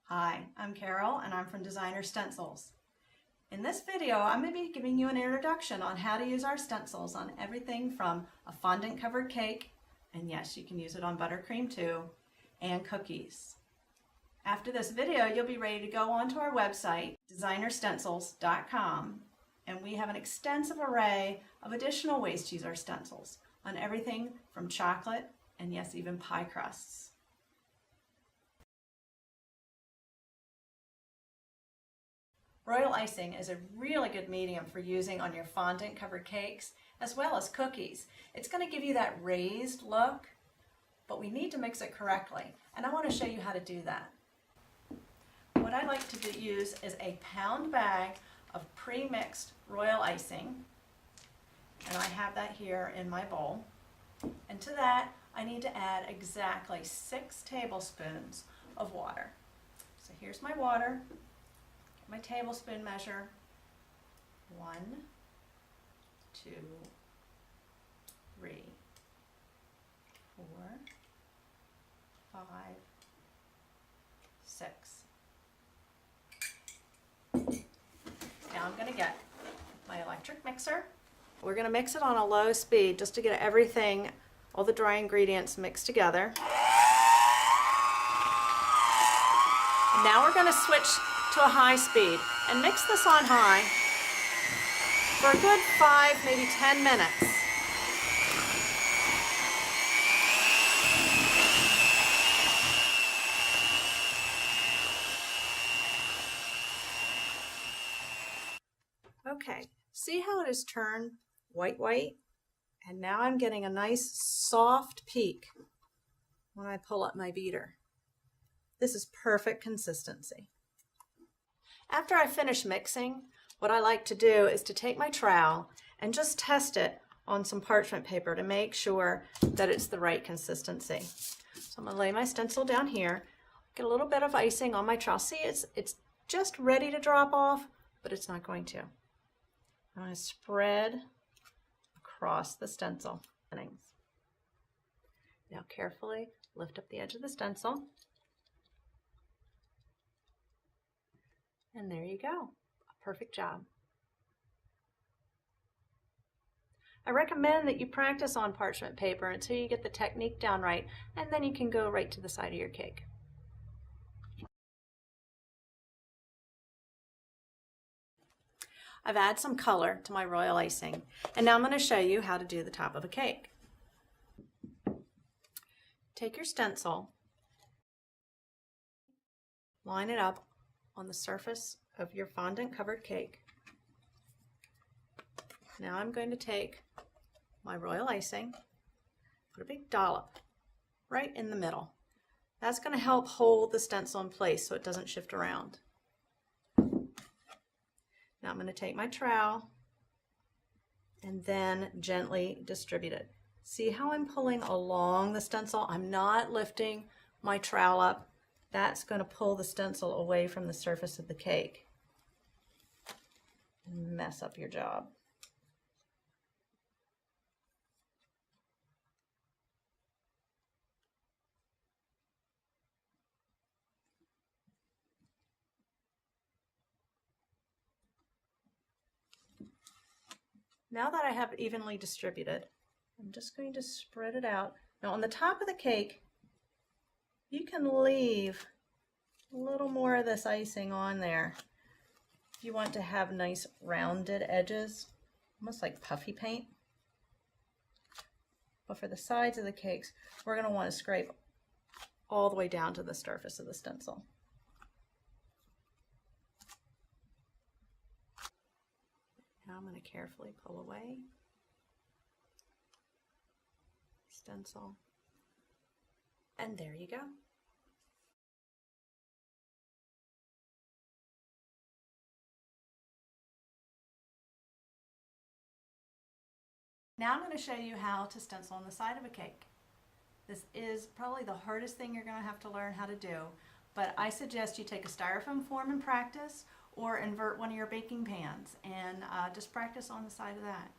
Hi, I'm Carol and I'm from Designer Stencils. In this video, I'm going to be giving you an introduction on how to use our stencils on everything from a fondant covered cake, and yes, you can use it on buttercream too, and cookies. After this video, you'll be ready to go onto our website, designerstencils.com, and we have an extensive array of additional ways to use our stencils on everything from chocolate and yes, even pie crusts. Royal icing is a really good medium for using on your fondant covered cakes as well as cookies. It's going to give you that raised look, but we need to mix it correctly, and I want to show you how to do that. What I like to use is a pound bag of pre-mixed royal icing, and I have that here in my bowl. And to that I need to add exactly 6 tablespoons of water. So here's my water. My tablespoon measure, 1, 2, 3, 4, 5, 6. Now I'm going to get my electric mixer. We're going to mix it on a low speed just to get everything, all the dry ingredients mixed together. And now we're going to switch to a high speed and mix this on high for a good 5, maybe 10 minutes. Okay, see how it has turned white, and now I'm getting a nice soft peak when I pull up my beater. This is perfect consistency. After I finish mixing, what I like to do is to take my trowel and just test it on some parchment paper to make sure that it's the right consistency. So I'm going to lay my stencil down here, get a little bit of icing on my trowel. See, it's just ready to drop off, but it's not going to. I'm going to spread across the stencil. Now carefully lift up the edge of the stencil. And there you go, a perfect job. I recommend that you practice on parchment paper until you get the technique down right, and then you can go right to the side of your cake. I've added some color to my royal icing, and now I'm going to show you how to do the top of a cake. Take your stencil, line it up on the surface of your fondant covered cake. Now I'm going to take my royal icing, put a big dollop right in the middle. That's going to help hold the stencil in place so it doesn't shift around. Now I'm going to take my trowel and then gently distribute it. See how I'm pulling along the stencil? I'm not lifting my trowel up. That's going to pull the stencil away from the surface of the cake and mess up your job. Now that I have it evenly distributed, I'm just going to spread it out. Now on the top of the cake, you can leave a little more of this icing on there if you want to have nice rounded edges, almost like puffy paint. But for the sides of the cakes, we're going to want to scrape all the way down to the surface of the stencil. Now I'm going to carefully pull away stencil, and there you go. Now I'm going to show you how to stencil on the side of a cake. This is probably the hardest thing you're going to have to learn how to do, but I suggest you take a styrofoam form and practice, or invert one of your baking pans and just practice on the side of that.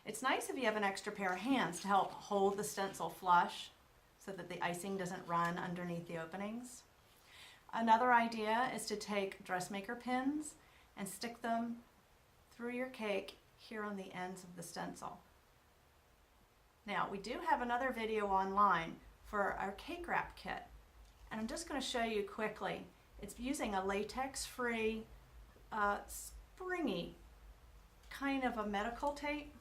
It's nice if you have an extra pair of hands to help hold the stencil flush so that the icing doesn't run underneath the openings. Another idea is to take dressmaker pins and stick them through your cake here on the ends of the stencil. Now, we do have another video online for our cake wrap kit, and I'm just going to show you quickly. It's using a latex-free, springy kind of a medical tape,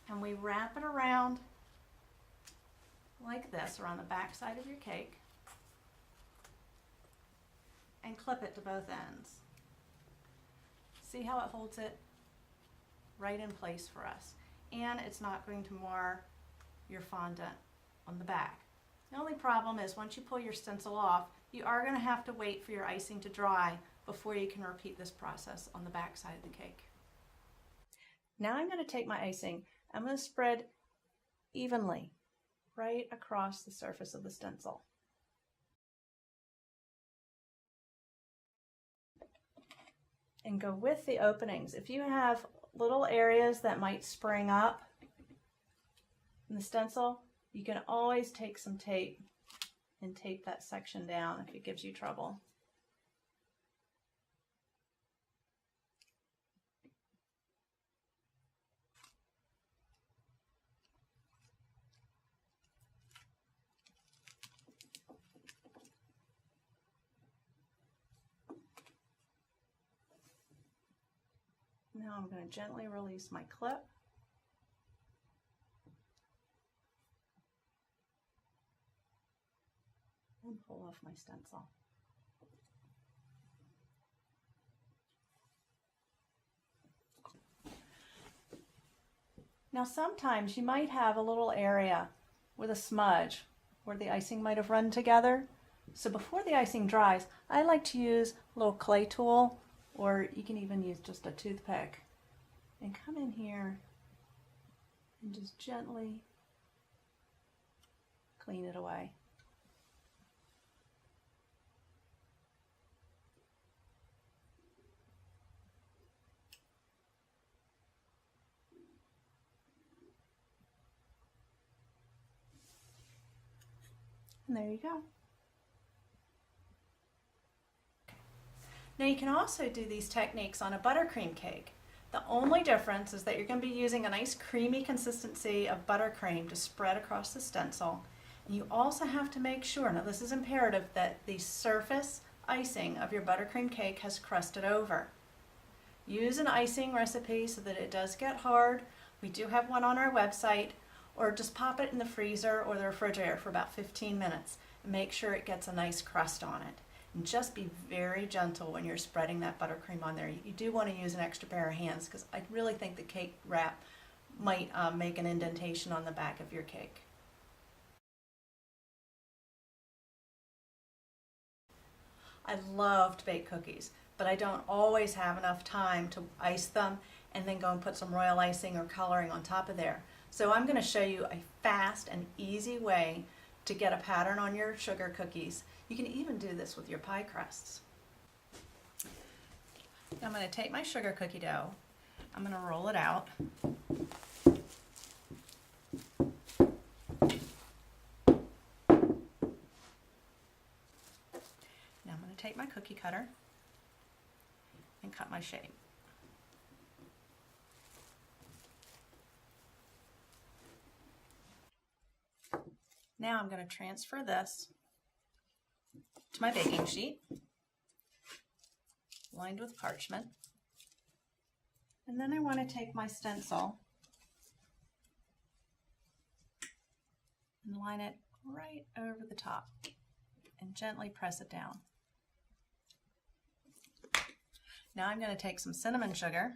and we wrap it around like this around the back side of your cake and clip it to both ends. See how it holds it right in place for us, and it's not going to mar your fondant on the back. The only problem is once you pull your stencil off, you are going to have to wait for your icing to dry before you can repeat this process on the back side of the cake. Now I'm going to take my icing, I'm going to spread evenly right across the surface of the stencil. And go with the openings. If you have little areas that might spring up in the stencil, you can always take some tape and tape that section down if it gives you trouble. Now I'm going to gently release my clip. And pull off my stencil. Now sometimes you might have a little area with a smudge where the icing might have run together. So before the icing dries, I like to use a little clay tool, or you can even use just a toothpick, and come in here and just gently clean it away. And there you go. Now you can also do these techniques on a buttercream cake. The only difference is that you're going to be using a nice creamy consistency of buttercream to spread across the stencil. And you also have to make sure, now this is imperative, that the surface icing of your buttercream cake has crusted over. Use an icing recipe so that it does get hard. We do have one on our website, or just pop it in the freezer or the refrigerator for about 15 minutes and make sure it gets a nice crust on it. And just be very gentle when you're spreading that buttercream on there. You do want to use an extra pair of hands because I really think the cake wrap might make an indentation on the back of your cake. I love to bake cookies, but I don't always have enough time to ice them and then go and put some royal icing or coloring on top of there. So I'm going to show you a fast and easy way to get a pattern on your sugar cookies. You can even do this with your pie crusts. I'm going to take my sugar cookie dough, I'm going to roll it out. Now I'm going to take my cookie cutter and cut my shape. Now I'm going to transfer this to my baking sheet, lined with parchment. And then I want to take my stencil and line it right over the top and gently press it down. Now I'm going to take some cinnamon sugar,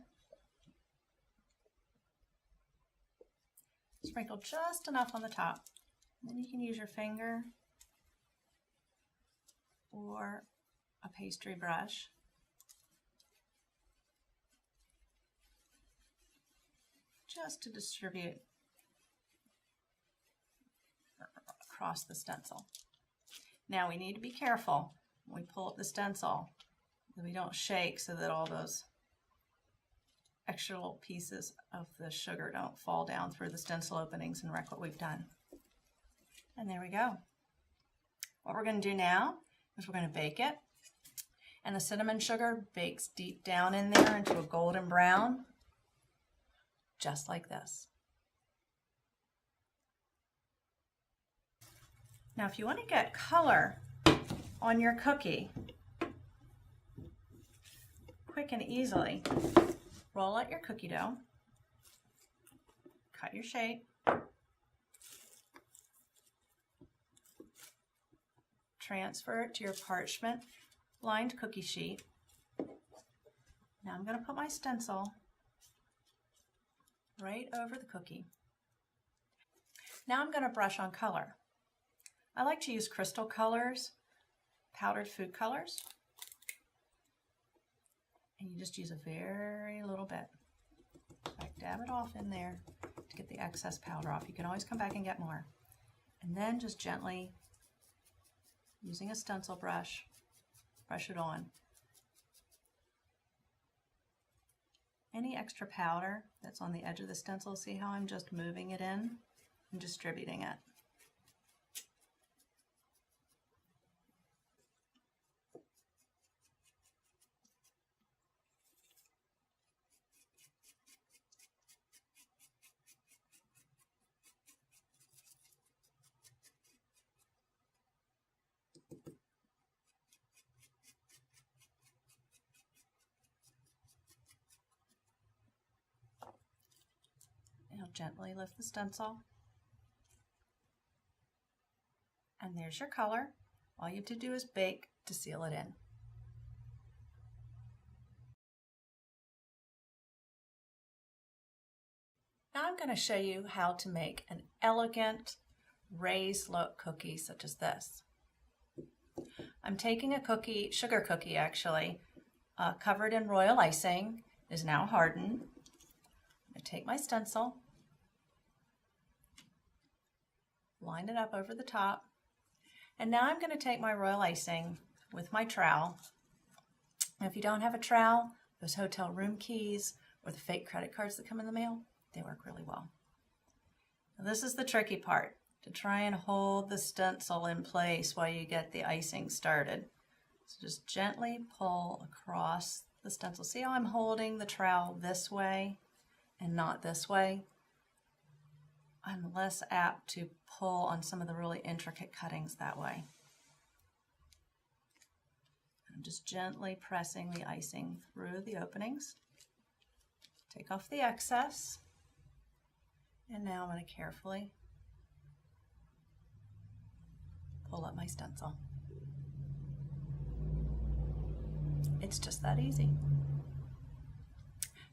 sprinkle just enough on the top. Then you can use your finger or a pastry brush. Just to distribute across the stencil. Now we need to be careful when we pull up the stencil that we don't shake so that all those extra little pieces of the sugar don't fall down through the stencil openings and wreck what we've done. And there we go. What we're going to do now because we're going to bake it. And the cinnamon sugar bakes deep down in there into a golden brown, just like this. Now, if you want to get color on your cookie quick and easily, roll out your cookie dough, cut your shape, transfer it to your parchment lined cookie sheet. Now I'm going to put my stencil right over the cookie. Now I'm going to brush on color. I like to use crystal colors, powdered food colors, and you just use a very little bit. Like dab it off in there to get the excess powder off. You can always come back and get more. And then just gently, using a stencil brush, brush it on. Any extra powder that's on the edge of the stencil, see how I'm just moving it in and distributing it. Now gently lift the stencil. And there's your color. All you have to do is bake to seal it in. Now I'm going to show you how to make an elegant raised look cookie such as this. I'm taking a cookie, sugar cookie actually, covered in royal icing, is now hardened. I'm going to take my stencil, line it up over the top, and now I'm going to take my royal icing with my trowel. Now, if you don't have a trowel, those hotel room keys or the fake credit cards that come in the mail, they work really well. Now, this is the tricky part, to try and hold the stencil in place while you get the icing started. So just gently pull across the stencil. See how I'm holding the trowel this way and not this way? I'm less apt to pull on some of the really intricate cuttings that way. I'm just gently pressing the icing through the openings. Take off the excess. And now I'm going to carefully pull up my stencil. It's just that easy.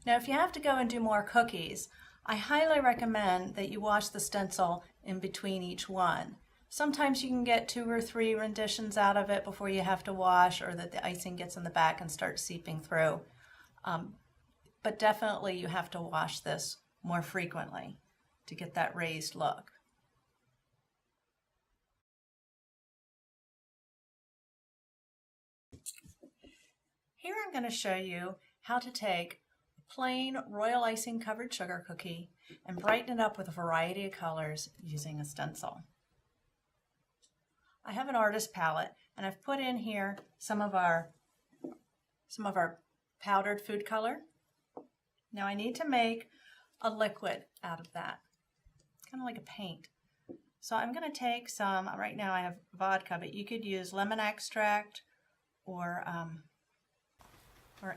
Now, if you have to go and do more cookies, I highly recommend that you wash the stencil in between each one. Sometimes you can get 2 or 3 renditions out of it before you have to wash, or that the icing gets in the back and starts seeping through. But definitely you have to wash this more frequently to get that raised look. Here I'm going to show you how to take a plain royal icing covered sugar cookie and brighten it up with a variety of colors using a stencil. I have an artist palette and I've put in here some of our powdered food color. Now I need to make a liquid out of that, kind of like a paint. So I'm going to take some, right now I have vodka, but you could use lemon extract or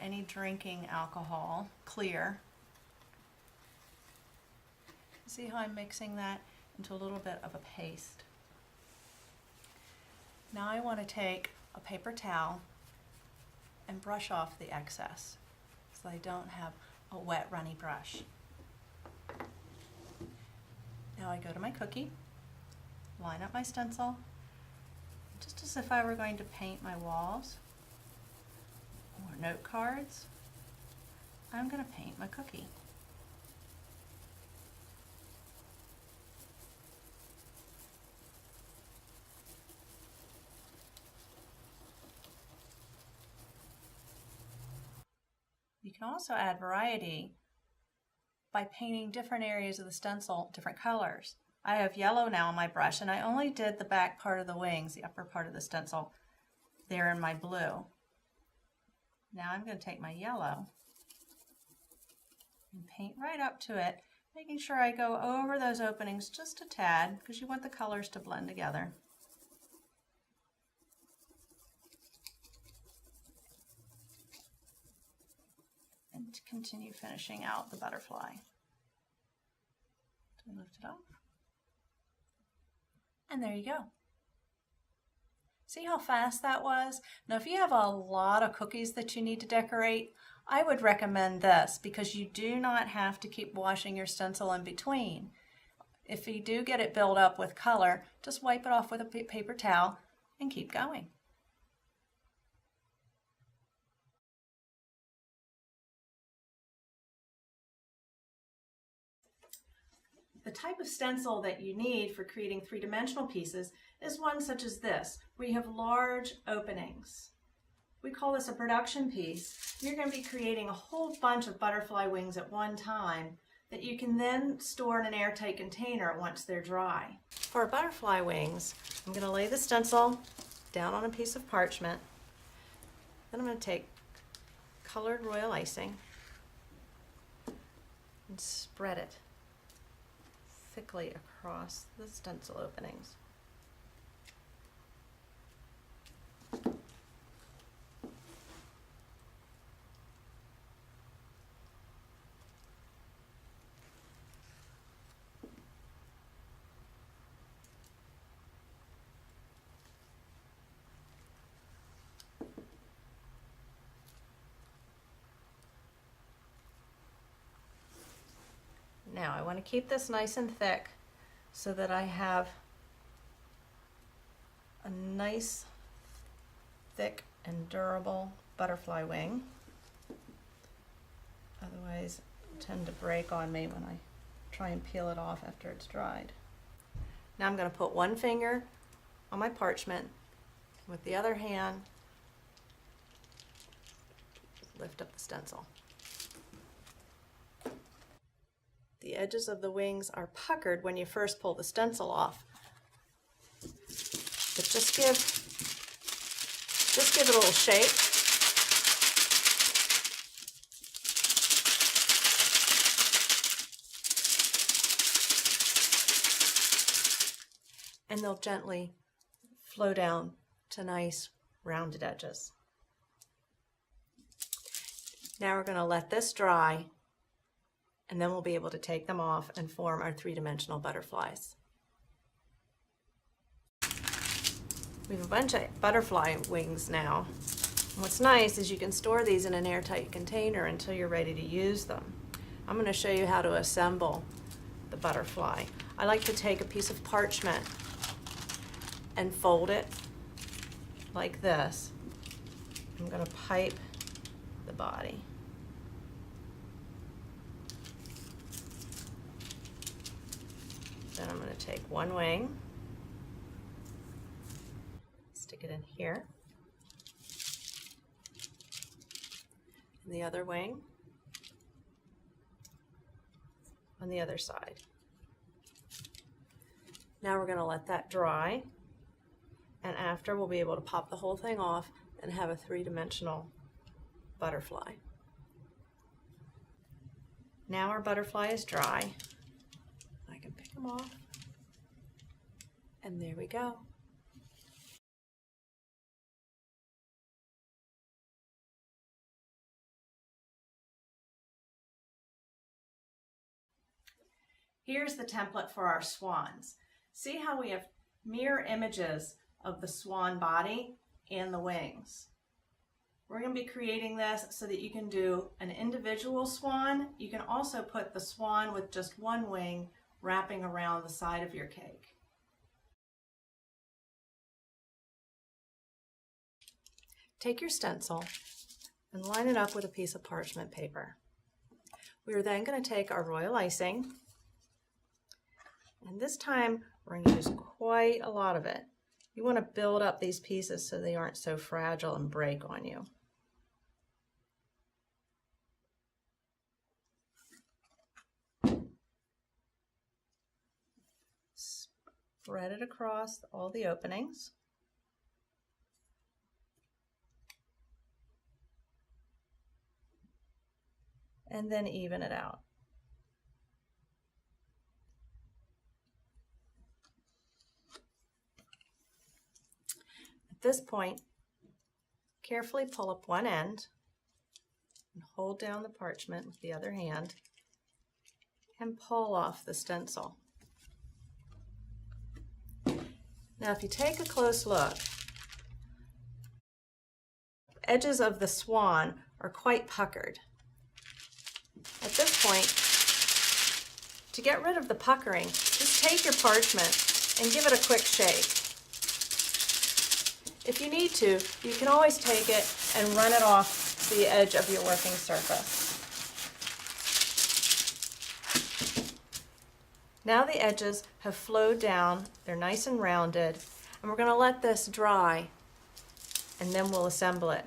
any drinking alcohol, clear. See how I'm mixing that into a little bit of a paste. Now I want to take a paper towel and brush off the excess so I don't have a wet runny brush. Now I go to my cookie, line up my stencil, just as if I were going to paint my walls or note cards. I'm going to paint my cookie. You can also add variety by painting different areas of the stencil different colors. I have yellow now on my brush, and I only did the back part of the wings, the upper part of the stencil. there in my blue. Now I'm going to take my yellow and paint right up to it, making sure I go over those openings just a tad because you want the colors to blend together. And to continue finishing out the butterfly. So lift it off. And there you go. See how fast that was? Now if you have a lot of cookies that you need to decorate, I would recommend this because you do not have to keep washing your stencil in between. If you do get it built up with color, just wipe it off with a paper towel and keep going. The type of stencil that you need for creating three-dimensional pieces is one such as this, where you have large openings. We call this a production piece. You're going to be creating a whole bunch of butterfly wings at one time that you can then store in an airtight container once they're dry. For our butterfly wings, I'm going to lay the stencil down on a piece of parchment. Then I'm going to take colored royal icing and spread it thickly across the stencil openings. Now I want to keep this nice and thick so that I have a nice, thick and durable butterfly wing. Otherwise, it'll tend to break on me when I try and peel it off after it's dried. Now I'm going to put one finger on my parchment, with the other hand lift up the stencil. The edges of the wings are puckered when you first pull the stencil off. But just give it a little shake. And they'll gently flow down to nice rounded edges. Now we're going to let this dry, and then we'll be able to take them off and form our three-dimensional butterflies. We have a bunch of butterfly wings now. And what's nice is you can store these in an airtight container until you're ready to use them. I'm going to show you how to assemble the butterfly. I like to take a piece of parchment and fold it like this. I'm going to pipe the body. Then I'm going to take one wing, stick it in here, and the other wing on the other side. Now we're going to let that dry, and after we'll be able to pop the whole thing off and have a three-dimensional butterfly. Now our butterfly is dry. I can pick them off, and there we go. Here's the template for our swans. See how we have mirror images of the swan body and the wings. We're going to be creating this so that you can do an individual swan. You can also put the swan with just one wing wrapping around the side of your cake. Take your stencil and line it up with a piece of parchment paper. We are then going to take our royal icing, and this time we're going to use quite a lot of it. You want to build up these pieces so they aren't so fragile and break on you. Spread it across all the openings. and then even it out. At this point, carefully pull up one end and hold down the parchment with the other hand and pull off the stencil. Now if you take a close look, the edges of the swan are quite puckered. At this point, to get rid of the puckering, just take your parchment and give it a quick shake. If you need to, you can always take it and run it off the edge of your working surface. Now the edges have flowed down, they're nice and rounded, and we're going to let this dry and then we'll assemble it.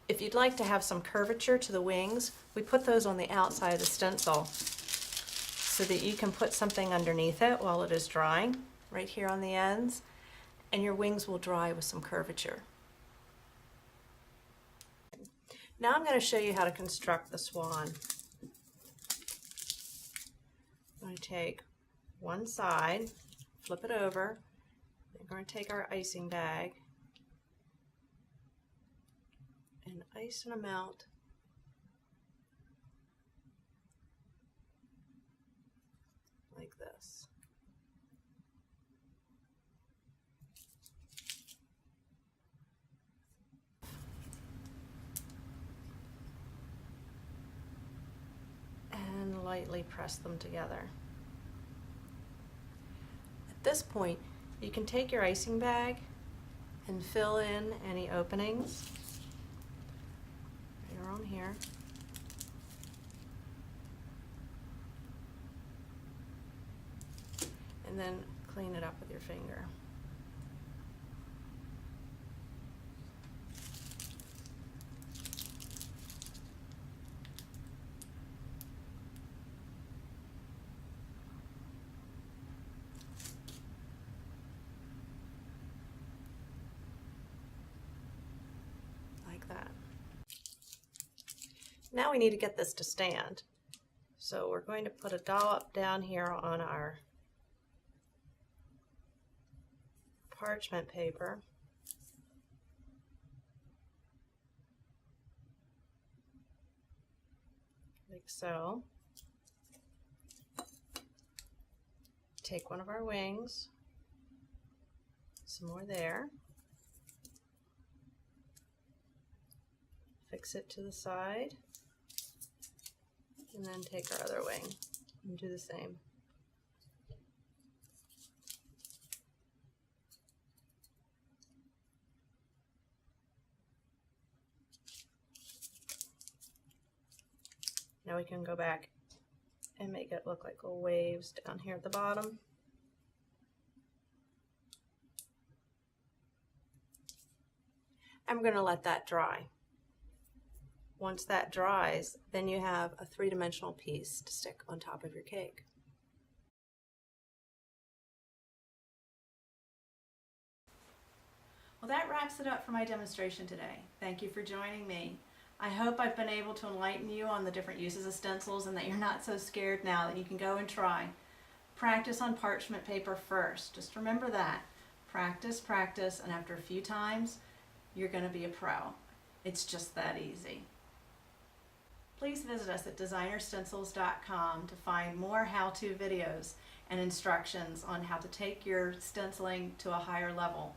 If you'd like to have some curvature to the wings, we put those on the outside of the stencil so that you can put something underneath it while it is drying, right here on the ends, and your wings will dry with some curvature. Now I'm going to show you how to construct the swan. I'm going to take one side, flip it over, we're going to take our icing bag and ice an amount like this. And lightly press them together. At this point, you can take your icing bag and fill in any openings right around here. And then clean it up with your finger. Like that. Now we need to get this to stand. So we're going to put a dollop down here on our parchment paper. Like so. Take one of our wings, some more there. Fix it to the side, and then take our other wing and do the same. Now we can go back and make it look like little waves down here at the bottom. I'm going to let that dry. Once that dries, then you have a three-dimensional piece to stick on top of your cake. Well, that wraps it up for my demonstration today. Thank you for joining me. I hope I've been able to enlighten you on the different uses of stencils and that you're not so scared now, that you can go and try. Practice on parchment paper first. Just remember that. Practice, practice, and after a few times, you're going to be a pro. It's just that easy. Please visit us at designerstencils.com to find more how-to videos and instructions on how to take your stenciling to a higher level.